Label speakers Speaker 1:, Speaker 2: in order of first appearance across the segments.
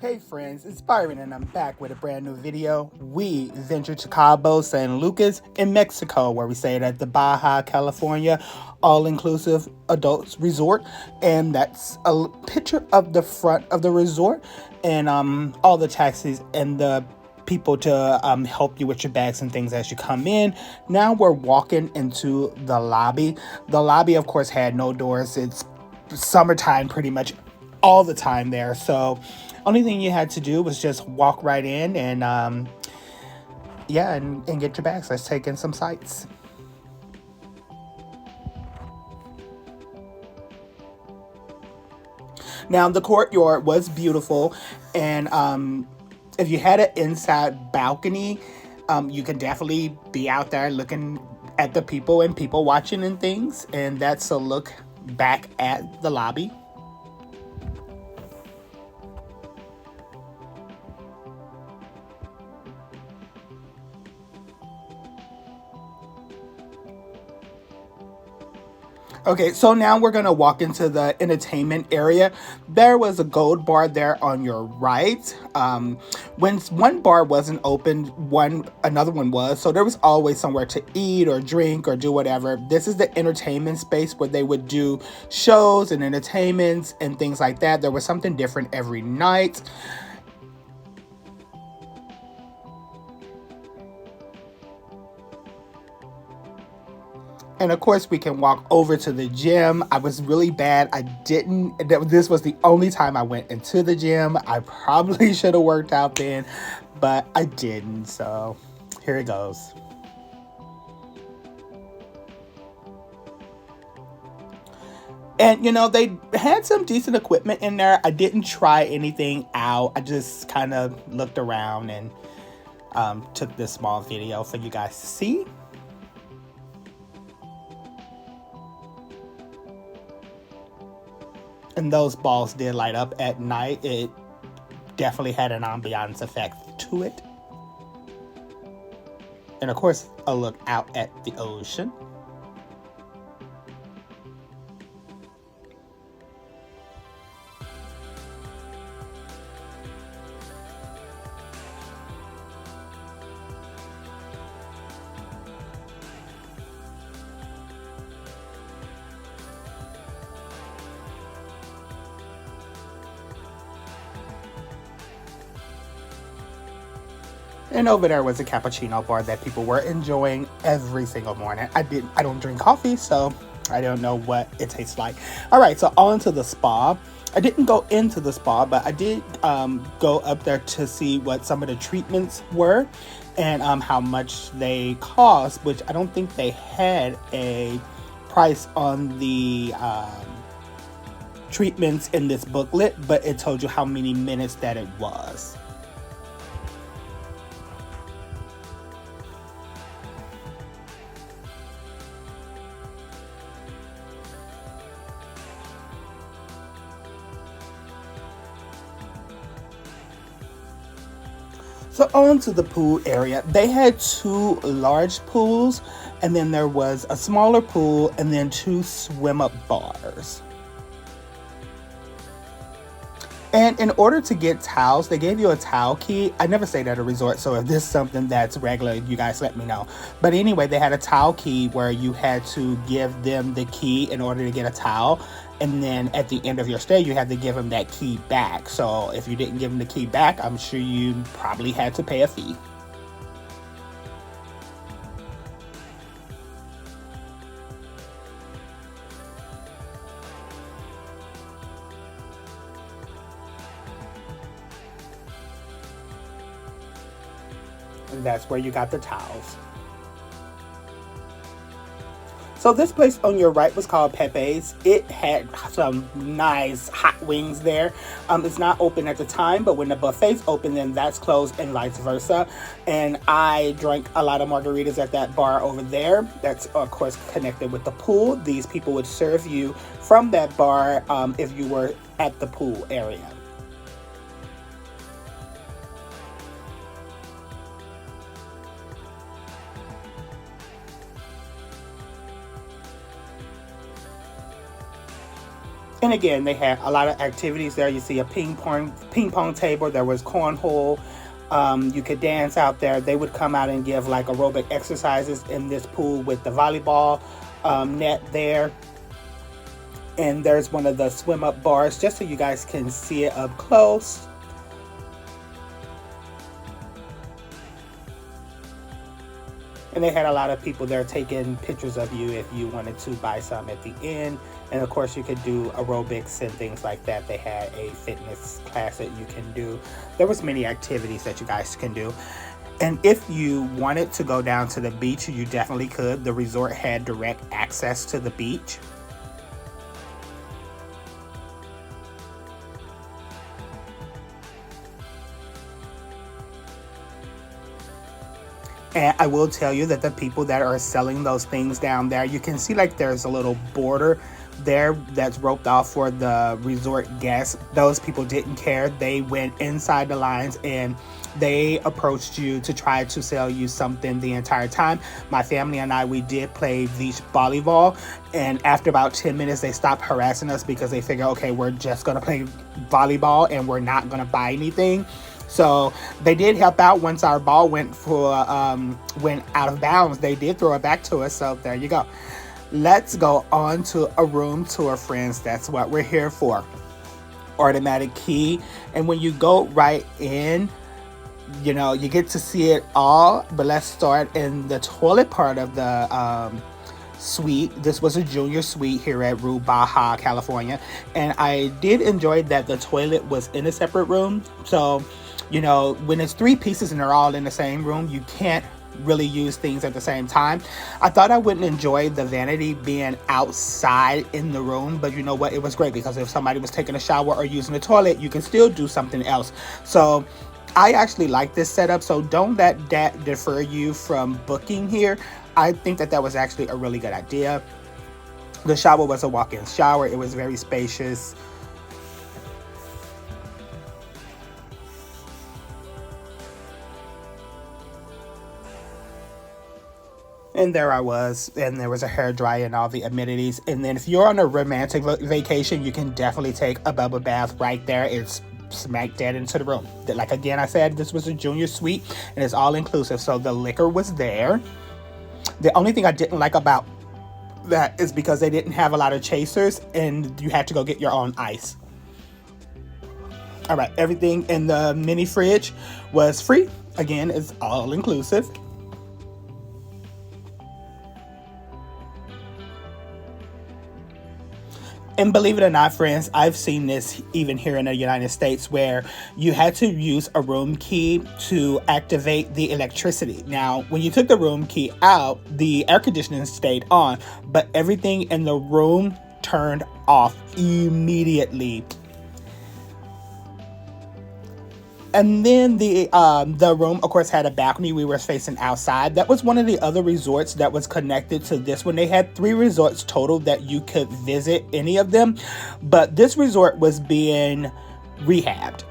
Speaker 1: Hey friends, it's Byron and I'm back with a brand new video. We ventured to Cabo, San Lucas in Mexico, where we stayed at the Baja, California, all-inclusive adults resort. And that's a picture of the front of the resort and all the taxis and the people to help you with your bags and things as you come in. Now we're walking into the lobby. The lobby, of course, had no doors. It's summertime pretty much all the time there. So only thing you had to do was just walk right in and and get your bags. Let's take in some sights. Now the courtyard was beautiful, and if you had an inside balcony, you can definitely be out there looking at the people and people watching and things. And that's a look back at the lobby. Okay, so now we're gonna walk into the entertainment area. There was a gold bar there on your right. When one bar wasn't open, another one was. So there was always somewhere to eat or drink or do whatever. This is the entertainment space where they would do shows and entertainments and things like that. There was something different every night. And of course, we can walk over to the gym. I was really bad. This was the only time I went into the gym. I probably should have worked out then, but I didn't. So here it goes. And they had some decent equipment in there. I didn't try anything out. I just kind of looked around and took this small video for you guys to see. And those balls did light up at night. It definitely had an ambiance effect to it. And of course, a look out at the ocean. And over there was a cappuccino bar that people were enjoying every single morning. I don't drink coffee, so I don't know what it tastes like. All right, so on to the spa. I didn't go into the spa, but I did go up there to see what some of the treatments were and how much they cost, which I don't think they had a price on the treatments in this booklet, but it told you how many minutes that it was. So on to the pool area. They had two large pools, and then there was a smaller pool, and then two swim-up bars. And in order to get towels, they gave you a towel key. I never stayed at a resort, so if this is something that's regular, you guys let me know. But anyway, they had a towel key where you had to give them the key in order to get a towel. And then at the end of your stay, you had to give them that key back. So if you didn't give them the key back, I'm sure you probably had to pay a fee. And that's where you got the towels. So this place on your right was called Pepe's. It had some nice hot wings there. It's not open at the time, but when the buffet's open, then that's closed and vice versa. And I drank a lot of margaritas at that bar over there. That's, of course, connected with the pool. These people would serve you from that bar if you were at the pool area. And again, they had a lot of activities there. You see a ping pong table. There was cornhole. You could dance out there. They would come out and give like aerobic exercises in this pool with the volleyball net there. And there's one of the swim up bars, just so you guys can see it up close. And they had a lot of people there taking pictures of you if you wanted to buy some at the end. And of course, you could do aerobics and things like that. They had a fitness class that you can do. There was many activities that you guys can do. And if you wanted to go down to the beach, you definitely could. The resort had direct access to the beach. And I will tell you that the people that are selling those things down there, you can see like there's a little border there that's roped off for the resort guests. Those people didn't care. They went inside the lines and they approached you to try to sell you something the entire time. My family and I, we did play beach volleyball. And after about 10 minutes, they stopped harassing us because they figured, okay, we're just going to play volleyball and we're not going to buy anything. So they did help out once our ball went out of bounds. They did throw it back to us. So there you go. Let's go on to a room tour, friends. That's what we're here for. Automatic key. And when you go right in, you know, you get to see it all. But let's start in the toilet part of the suite. This was a junior suite here at Baja, California. And I did enjoy that the toilet was in a separate room. So, you know, when it's three pieces and they're all in the same room, you can't really use things at the same time. I thought I wouldn't enjoy the vanity being outside in the room, but you know what? It was great because if somebody was taking a shower or using the toilet, you can still do something else. So I actually like this setup. So don't let that defer you from booking here. I think that that was actually a really good idea. The shower was a walk-in shower. It was very spacious. And there I was, and there was a hairdryer and all the amenities. And then if you're on a romantic vacation, you can definitely take a bubble bath right there. It's smack dead into the room. Like again, I said, this was a junior suite and it's all inclusive. So the liquor was there. The only thing I didn't like about that is because they didn't have a lot of chasers and you had to go get your own ice. All right, everything in the mini fridge was free. Again, it's all inclusive. And believe it or not, friends, I've seen this even here in the United States where you had to use a room key to activate the electricity. Now, when you took the room key out, the air conditioning stayed on, but everything in the room turned off immediately. And then the room, of course, had a balcony. We were facing outside. That was one of the other resorts that was connected to this one. They had 3 resorts total that you could visit any of them. But this resort was being rehabbed.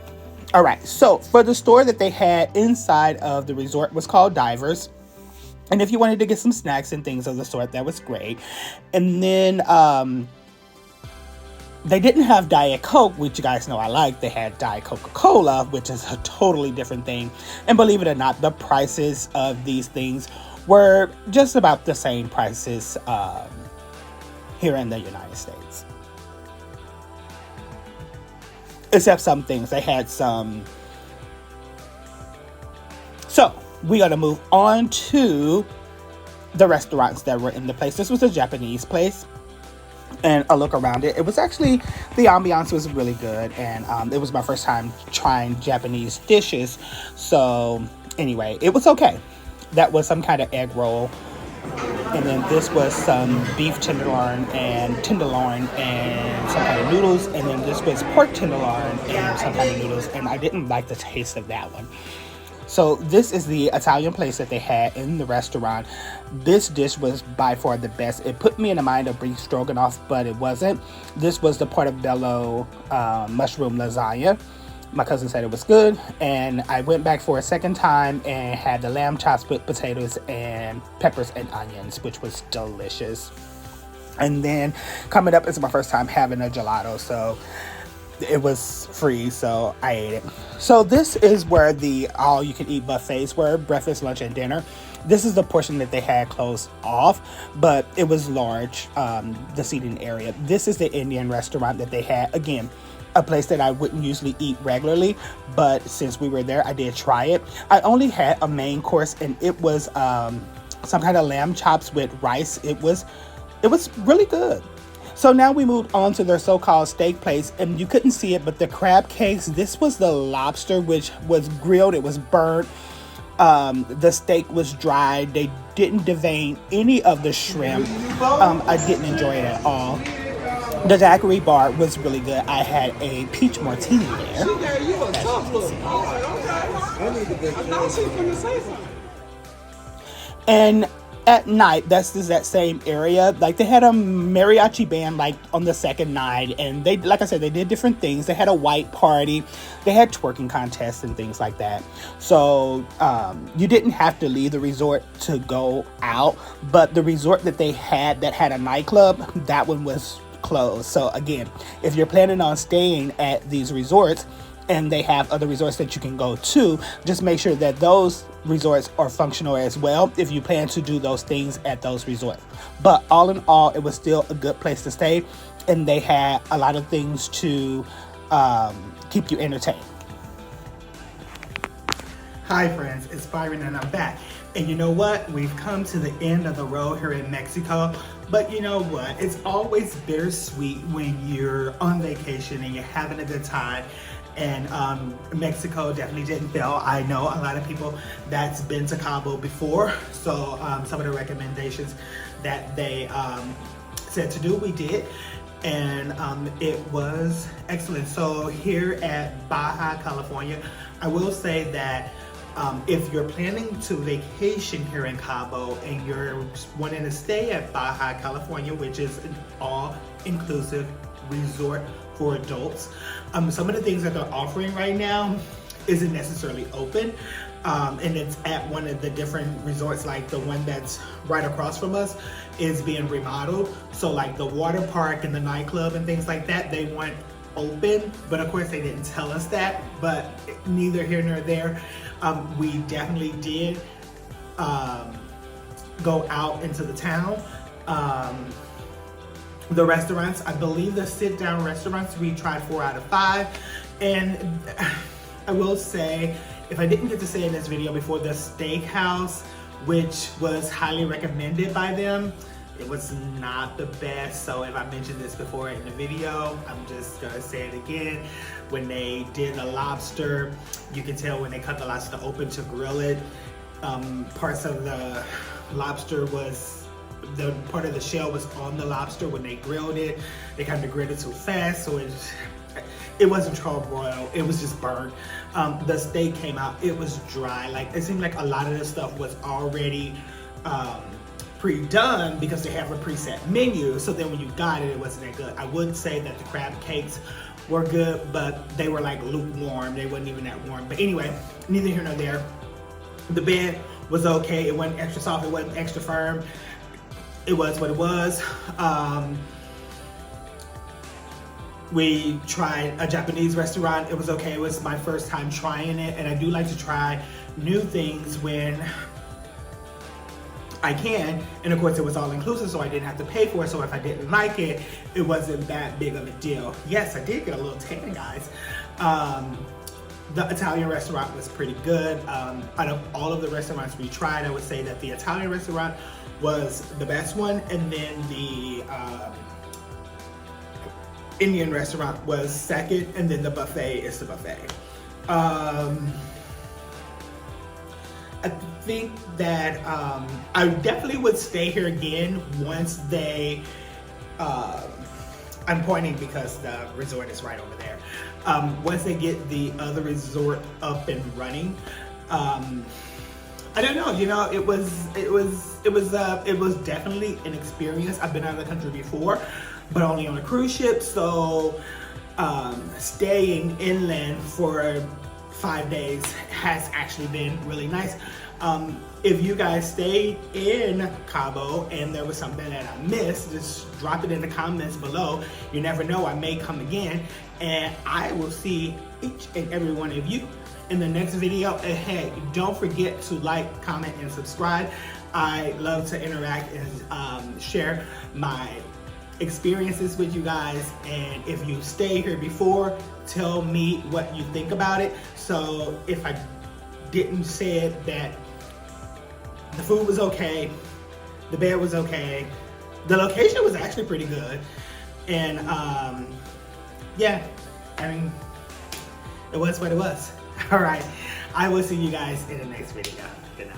Speaker 1: All right. So for the store that they had inside of the resort was called Divers. And if you wanted to get some snacks and things of the sort, that was great. And then they didn't have Diet Coke, which you guys know I like. They had Diet Coca-Cola, which is a totally different thing. And believe it or not, the prices of these things were just about the same prices here in the United States. Except some things. They had some. So we got to move on to the restaurants that were in the place. This was a Japanese place. And a look around it. It was actually, the ambiance was really good. And it was my first time trying Japanese dishes. So anyway, it was okay. That was some kind of egg roll. And then this was some beef tenderloin and some kind of noodles. And then this was pork tenderloin and some kind of noodles. And I didn't like the taste of that one. So this is the Italian place that they had in the restaurant. This dish was by far the best. It put me in the mind of beef stroganoff, but it wasn't. This was the portobello mushroom lasagna. My cousin said it was good, and I went back for a second time and had the lamb chops with potatoes and peppers and onions, which was delicious. And then coming up, it's my first time having a gelato, so it was free, so I ate it. So this is where the all-you-can-eat buffets were, breakfast, lunch, and dinner. This is the portion that they had closed off, but it was large, the seating area. This is the Indian restaurant that they had. Again, a place that I wouldn't usually eat regularly, but since we were there, I did try it. I only had a main course, and it was some kind of lamb chops with rice. It was really good. So now we moved on to their so-called steak place, and you couldn't see it, but the crab cakes, this was the lobster, which was grilled, it was burnt. The steak was dry. They didn't devein any of the shrimp. I didn't enjoy it at all. The daiquiri bar was really good. I had a peach martini there. And at night, that's just that same area. Like, they had a mariachi band like on the second night, and they, like I said, they did different things. They had a white party, they had twerking contests and things like that. So you didn't have to leave the resort to go out, but the resort that they had that had a nightclub, that one was closed. So again, if you're planning on staying at these resorts and they have other resorts that you can go to, just make sure that those resorts are functional as well if you plan to do those things at those resorts. But all in all, it was still a good place to stay, and they had a lot of things to keep you entertained. Hi friends, it's Byron and I'm back. And you know what? We've come to the end of the road here in Mexico. But you know what? It's always bittersweet when you're on vacation and you're having a good time. And Mexico definitely didn't fail. I know a lot of people that's been to Cabo before. So some of the recommendations that they said to do, we did. And it was excellent. So here at Baja, California, I will say that if you're planning to vacation here in Cabo and you're wanting to stay at Baja, California, which is an all-inclusive resort for adults, some of the things that they're offering right now isn't necessarily open, and it's at one of the different resorts. Like the one that's right across from us is being remodeled, so like the water park and the nightclub and things like that, they weren't open, but of course they didn't tell us that. But neither here nor there. We definitely did go out into the town. The restaurants, I believe the sit-down restaurants, we tried 4 out of 5. And I will say, if I didn't get to say in this video before, the steakhouse, which was highly recommended by them, it was not the best. So if I mentioned this before in the video, I'm just gonna say it again. When they did the lobster, you can tell when they cut the lobster open to grill it, parts of the lobster was, the part of the shell was on the lobster when they grilled it. They kind of grilled it too fast, so it wasn't charbroiled, it was just burnt. The steak came out, it was dry. Like, it seemed like a lot of the stuff was already pre-done because they have a preset menu. So then when you got it, it wasn't that good. I would say that the crab cakes were good, but they were like lukewarm. They wasn't even that warm. But anyway, neither here nor there. The bed was okay. It wasn't extra soft, it wasn't extra firm. It was what it was. We tried a Japanese restaurant. It was okay. It was my first time trying it, and I do like to try new things when I can. And of course, it was all inclusive, so I didn't have to pay for it. So if I didn't like it, it wasn't that big of a deal. Yes, I did get a little tan, guys. The Italian restaurant was pretty good. Out of all of the restaurants we tried, I would say that the Italian restaurant was the best one, and then the Indian restaurant was second, and then the buffet is the buffet. I think that I definitely would stay here again once they, I'm pointing because the resort is right over there. Once they get the other resort up and running, I don't know, you know, it was definitely an experience. I've been out of the country before, but only on a cruise ship, so staying inland for 5 days has actually been really nice. If you guys stayed in Cabo and there was something that I missed, just drop it in the comments below. You never know, I may come again, and I will see each and every one of you in the next video. And hey, don't forget to like, comment, and subscribe. I love to interact and share my experiences with you guys, and if you stayed here before, tell me what you think about it. So if I didn't say it, that the food was okay, the bed was okay, the location was actually pretty good, and yeah, I mean, it was what it was. All right, I will see you guys in the next video. Good night.